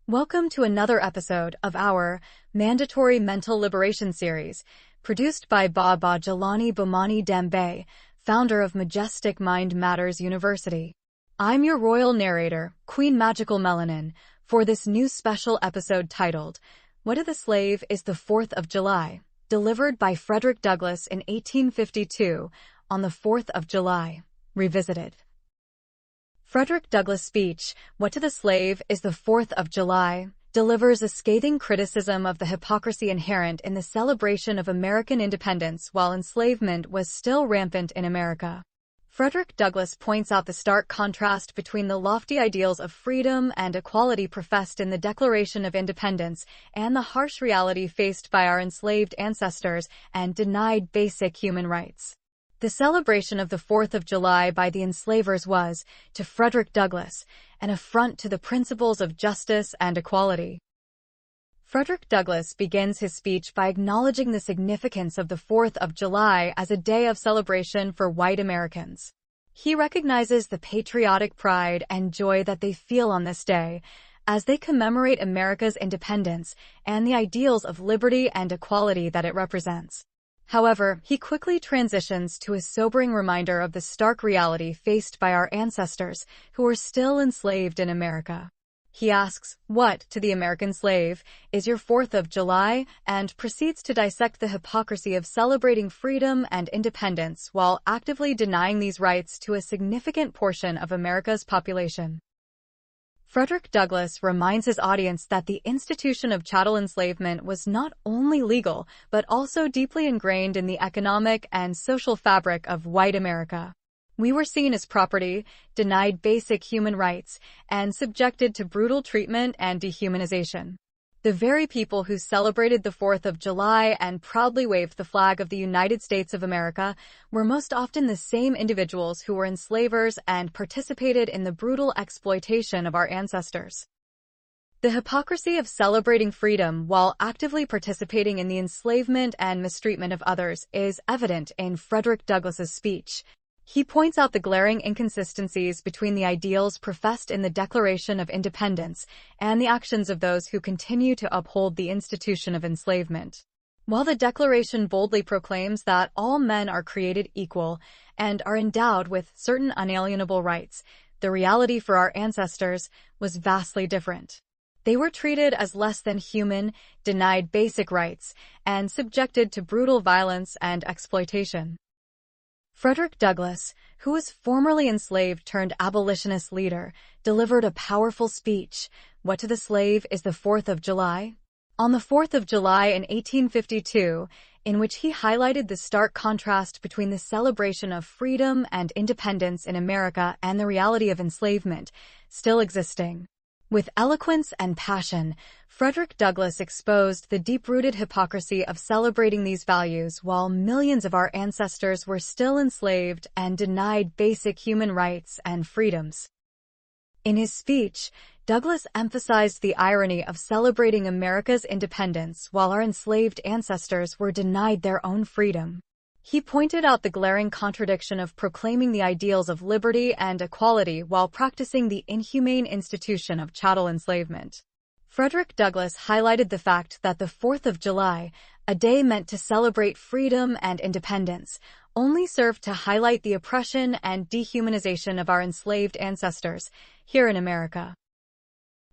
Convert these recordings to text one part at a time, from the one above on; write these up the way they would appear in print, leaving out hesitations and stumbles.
Welcome to another episode of our Mandatory Mental Liberation series, produced by Baba Jelani Bomani Dembe, founder of Majestic Mind Matters University. I'm your royal narrator, Queen Magical Melanin, for this new special episode titled, What of the Slave is the 4th of July, delivered by Frederick Douglass in 1852 on the 4th of July, revisited. Frederick Douglass' speech, What to the Slave is the 4th of July, delivers a scathing criticism of the hypocrisy inherent in the celebration of American independence while enslavement was still rampant in America. Frederick Douglass points out the stark contrast between the lofty ideals of freedom and equality professed in the Declaration of Independence and the harsh reality faced by our enslaved ancestors and denied basic human rights. The celebration of the 4th of July by the enslavers was, to Frederick Douglass, an affront to the principles of justice and equality. Frederick Douglass begins his speech by acknowledging the significance of the 4th of July as a day of celebration for white Americans. He recognizes the patriotic pride and joy that they feel on this day, as they commemorate America's independence and the ideals of liberty and equality that it represents. However, he quickly transitions to a sobering reminder of the stark reality faced by our ancestors who are still enslaved in America. He asks, What, to the American slave, is your 4th of July? And proceeds to dissect the hypocrisy of celebrating freedom and independence while actively denying these rights to a significant portion of America's population. Frederick Douglass reminds his audience that the institution of chattel enslavement was not only legal, but also deeply ingrained in the economic and social fabric of white America. We were seen as property, denied basic human rights, and subjected to brutal treatment and dehumanization. The very people who celebrated the 4th of July and proudly waved the flag of the United States of America were most often the same individuals who were enslavers and participated in the brutal exploitation of our ancestors. The hypocrisy of celebrating freedom while actively participating in the enslavement and mistreatment of others is evident in Frederick Douglass's speech. He points out the glaring inconsistencies between the ideals professed in the Declaration of Independence and the actions of those who continue to uphold the institution of enslavement. While the Declaration boldly proclaims that all men are created equal and are endowed with certain unalienable rights, the reality for our ancestors was vastly different. They were treated as less than human, denied basic rights, and subjected to brutal violence and exploitation. Frederick Douglass, who was formerly enslaved turned abolitionist leader, delivered a powerful speech, What to the Slave is the 4th of July? On the 4th of July in 1852, in which he highlighted the stark contrast between the celebration of freedom and independence in America and the reality of enslavement, still existing. With eloquence and passion, Frederick Douglass exposed the deep-rooted hypocrisy of celebrating these values while millions of our ancestors were still enslaved and denied basic human rights and freedoms. In his speech, Douglass emphasized the irony of celebrating America's independence while our enslaved ancestors were denied their own freedom. He pointed out the glaring contradiction of proclaiming the ideals of liberty and equality while practicing the inhumane institution of chattel enslavement. Frederick Douglass highlighted the fact that the 4th of July, a day meant to celebrate freedom and independence, only served to highlight the oppression and dehumanization of our enslaved ancestors here in America.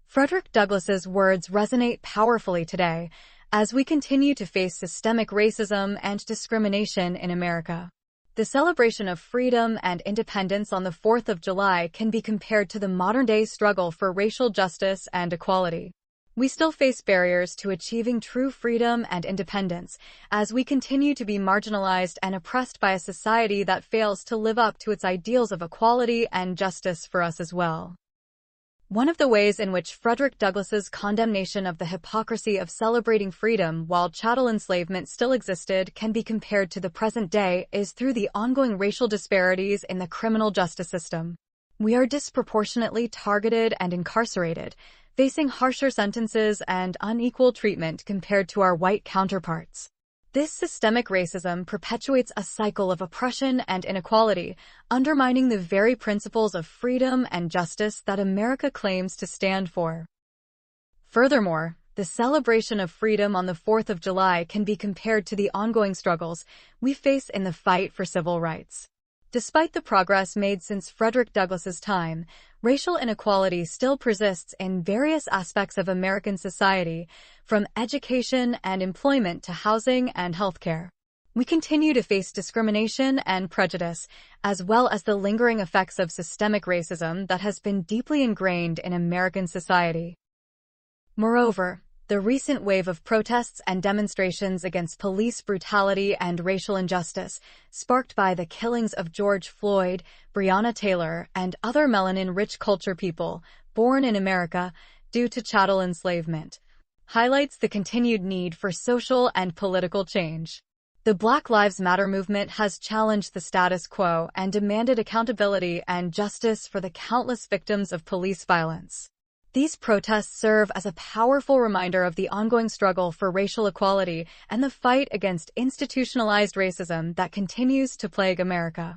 Frederick Douglass's words resonate powerfully today, as we continue to face systemic racism and discrimination in America. The celebration of freedom and independence on the 4th of July can be compared to the modern-day struggle for racial justice and equality. We still face barriers to achieving true freedom and independence, as we continue to be marginalized and oppressed by a society that fails to live up to its ideals of equality and justice for us as well. One of the ways in which Frederick Douglass's condemnation of the hypocrisy of celebrating freedom while chattel enslavement still existed can be compared to the present day is through the ongoing racial disparities in the criminal justice system. We are disproportionately targeted and incarcerated, facing harsher sentences and unequal treatment compared to our white counterparts. This systemic racism perpetuates a cycle of oppression and inequality, undermining the very principles of freedom and justice that America claims to stand for. Furthermore, the celebration of freedom on the 4th of July can be compared to the ongoing struggles we face in the fight for civil rights. Despite the progress made since Frederick Douglass's time, racial inequality still persists in various aspects of American society, from education and employment to housing and healthcare. We continue to face discrimination and prejudice, as well as the lingering effects of systemic racism that has been deeply ingrained in American society. Moreover, the recent wave of protests and demonstrations against police brutality and racial injustice, sparked by the killings of George Floyd, Breonna Taylor, and other melanin-rich culture people born in America due to chattel enslavement, highlights the continued need for social and political change. The Black Lives Matter movement has challenged the status quo and demanded accountability and justice for the countless victims of police violence. These protests serve as a powerful reminder of the ongoing struggle for racial equality and the fight against institutionalized racism that continues to plague America.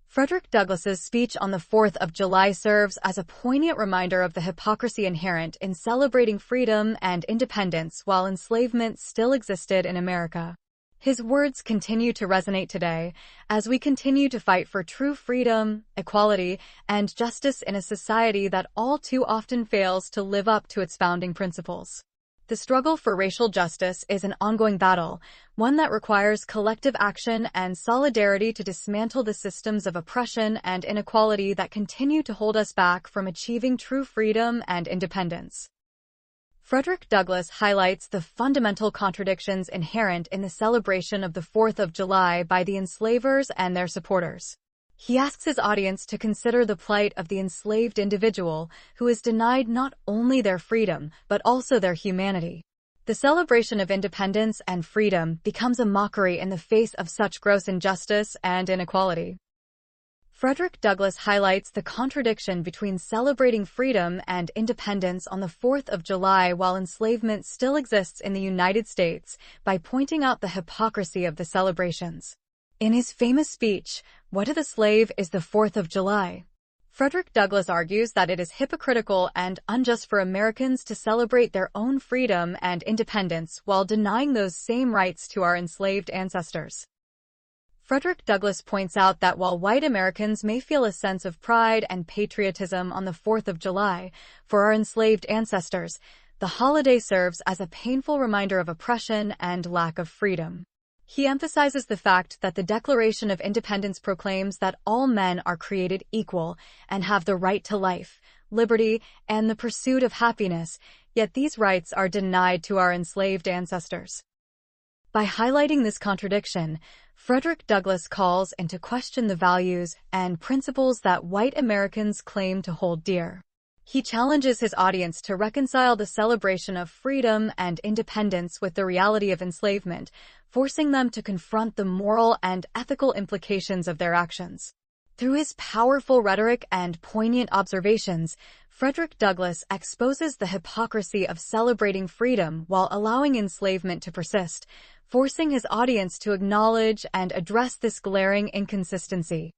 Frederick Douglass's speech on the 4th of July serves as a poignant reminder of the hypocrisy inherent in celebrating freedom and independence while enslavement still existed in America. His words continue to resonate today as we continue to fight for true freedom, equality, and justice in a society that all too often fails to live up to its founding principles. The struggle for racial justice is an ongoing battle, one that requires collective action and solidarity to dismantle the systems of oppression and inequality that continue to hold us back from achieving true freedom and independence. Frederick Douglass highlights the fundamental contradictions inherent in the celebration of the 4th of July by the enslavers and their supporters. He asks his audience to consider the plight of the enslaved individual who is denied not only their freedom, but also their humanity. The celebration of independence and freedom becomes a mockery in the face of such gross injustice and inequality. Frederick Douglass highlights the contradiction between celebrating freedom and independence on the 4th of July while enslavement still exists in the United States by pointing out the hypocrisy of the celebrations. In his famous speech, "What to the Slave is the 4th of July?" Frederick Douglass argues that it is hypocritical and unjust for Americans to celebrate their own freedom and independence while denying those same rights to our enslaved ancestors. Frederick Douglass points out that while white Americans may feel a sense of pride and patriotism on the 4th of July for our enslaved ancestors, the holiday serves as a painful reminder of oppression and lack of freedom. He emphasizes the fact that the Declaration of Independence proclaims that all men are created equal and have the right to life, liberty, and the pursuit of happiness, yet these rights are denied to our enslaved ancestors. By highlighting this contradiction, Frederick Douglass calls into question the values and principles that white Americans claim to hold dear. He challenges his audience to reconcile the celebration of freedom and independence with the reality of enslavement, forcing them to confront the moral and ethical implications of their actions. Through his powerful rhetoric and poignant observations, Frederick Douglass exposes the hypocrisy of celebrating freedom while allowing enslavement to persist, forcing his audience to acknowledge and address this glaring inconsistency.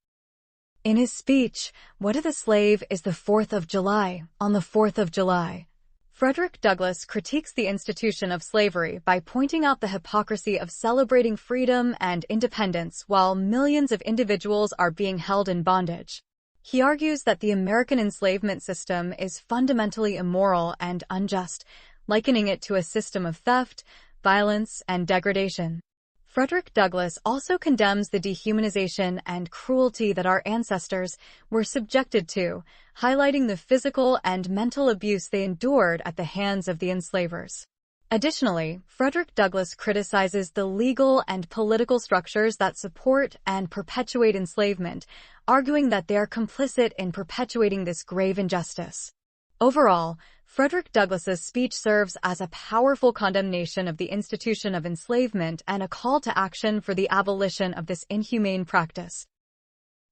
In his speech, "What to the Slave is the 4th of July?" on the 4th of July, Frederick Douglass critiques the institution of slavery by pointing out the hypocrisy of celebrating freedom and independence while millions of individuals are being held in bondage. He argues that the American enslavement system is fundamentally immoral and unjust, likening it to a system of theft, violence, and degradation. Frederick Douglass also condemns the dehumanization and cruelty that our ancestors were subjected to, highlighting the physical and mental abuse they endured at the hands of the enslavers. Additionally, Frederick Douglass criticizes the legal and political structures that support and perpetuate enslavement, arguing that they are complicit in perpetuating this grave injustice. Overall, Frederick Douglass's speech serves as a powerful condemnation of the institution of enslavement and a call to action for the abolition of this inhumane practice.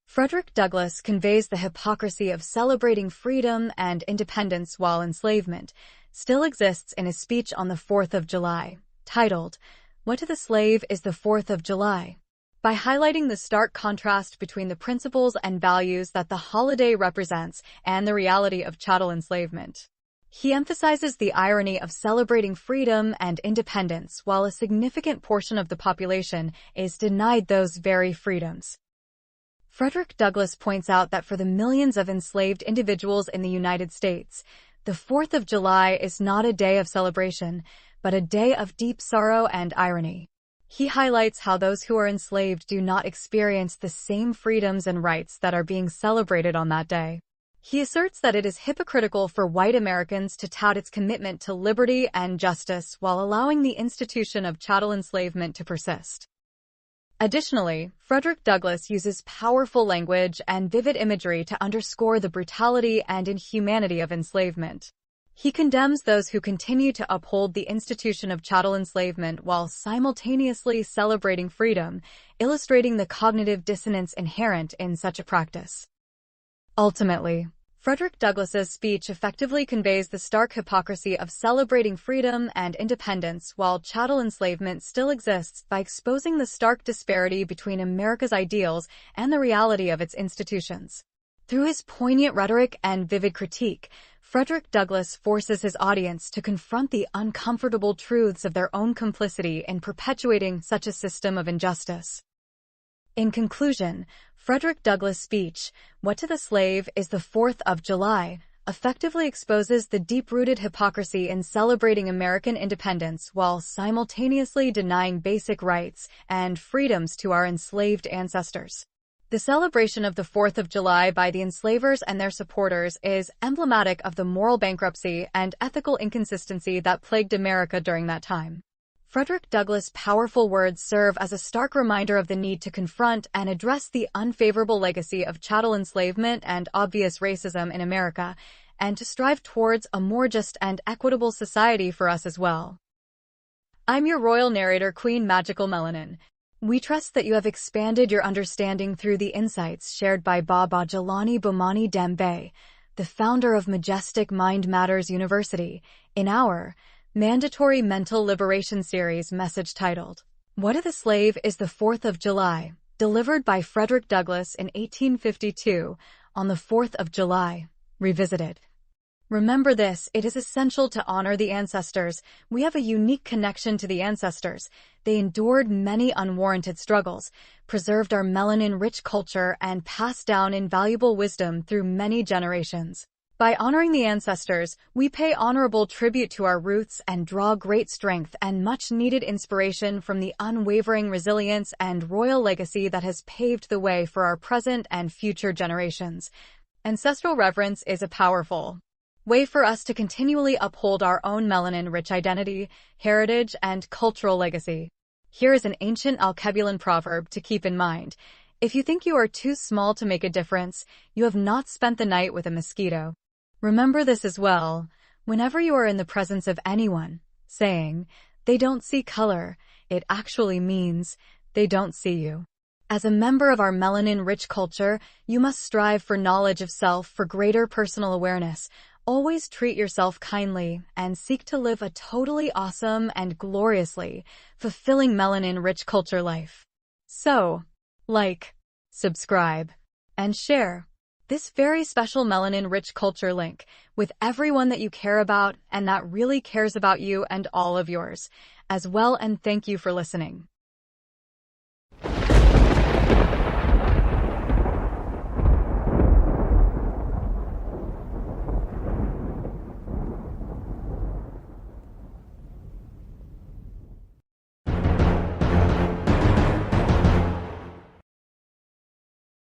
Frederick Douglass conveys the hypocrisy of celebrating freedom and independence while enslavement still exists in his speech on the 4th of July, titled, "What to the Slave is the 4th of July?" By highlighting the stark contrast between the principles and values that the holiday represents and the reality of chattel enslavement. He emphasizes the irony of celebrating freedom and independence while a significant portion of the population is denied those very freedoms. Frederick Douglass points out that for the millions of enslaved individuals in the United States, the 4th of July is not a day of celebration, but a day of deep sorrow and irony. He highlights how those who are enslaved do not experience the same freedoms and rights that are being celebrated on that day. He asserts that it is hypocritical for white Americans to tout its commitment to liberty and justice while allowing the institution of chattel enslavement to persist. Additionally, Frederick Douglass uses powerful language and vivid imagery to underscore the brutality and inhumanity of enslavement. He condemns those who continue to uphold the institution of chattel enslavement while simultaneously celebrating freedom, illustrating the cognitive dissonance inherent in such a practice. Ultimately, Frederick Douglass's speech effectively conveys the stark hypocrisy of celebrating freedom and independence while chattel enslavement still exists by exposing the stark disparity between America's ideals and the reality of its institutions. Through his poignant rhetoric and vivid critique, Frederick Douglass forces his audience to confront the uncomfortable truths of their own complicity in perpetuating such a system of injustice. In conclusion, Frederick Douglass' speech, "What to the Slave is the 4th of July," effectively exposes the deep-rooted hypocrisy in celebrating American independence while simultaneously denying basic rights and freedoms to our enslaved ancestors. The celebration of the 4th of July by the enslavers and their supporters is emblematic of the moral bankruptcy and ethical inconsistency that plagued America during that time. Frederick Douglass' powerful words serve as a stark reminder of the need to confront and address the unfavorable legacy of chattel enslavement and obvious racism in America, and to strive towards a more just and equitable society for us as well. I'm your royal narrator, Queen Magical Melanin. We trust that you have expanded your understanding through the insights shared by Baba Jelani Bomani Dembe, the founder of Majestic Mind Matters University, in our mandatory mental liberation series message titled, "What to the Slave is the 4th of July," delivered by Frederick Douglass in 1852 on the 4th of July, revisited. Remember this, it is essential to honor the ancestors. We have a unique connection to the ancestors. They endured many unwarranted struggles, preserved our melanin-rich culture, and passed down invaluable wisdom through many generations. By honoring the ancestors, we pay honorable tribute to our roots and draw great strength and much-needed inspiration from the unwavering resilience and royal legacy that has paved the way for our present and future generations. Ancestral reverence is a powerful way for us to continually uphold our own melanin-rich identity, heritage, and cultural legacy. Here is an ancient Alkebulan proverb to keep in mind. If you think you are too small to make a difference, you have not spent the night with a mosquito. Remember this as well, whenever you are in the presence of anyone, saying, "They don't see color," it actually means, "They don't see you." As a member of our melanin-rich culture, you must strive for knowledge of self for greater personal awareness. Always treat yourself kindly and seek to live a totally awesome and gloriously fulfilling melanin-rich culture life. So, like, subscribe, and share this very special melanin-rich culture link with everyone that you care about and that really cares about you and all of yours as well, and thank you for listening.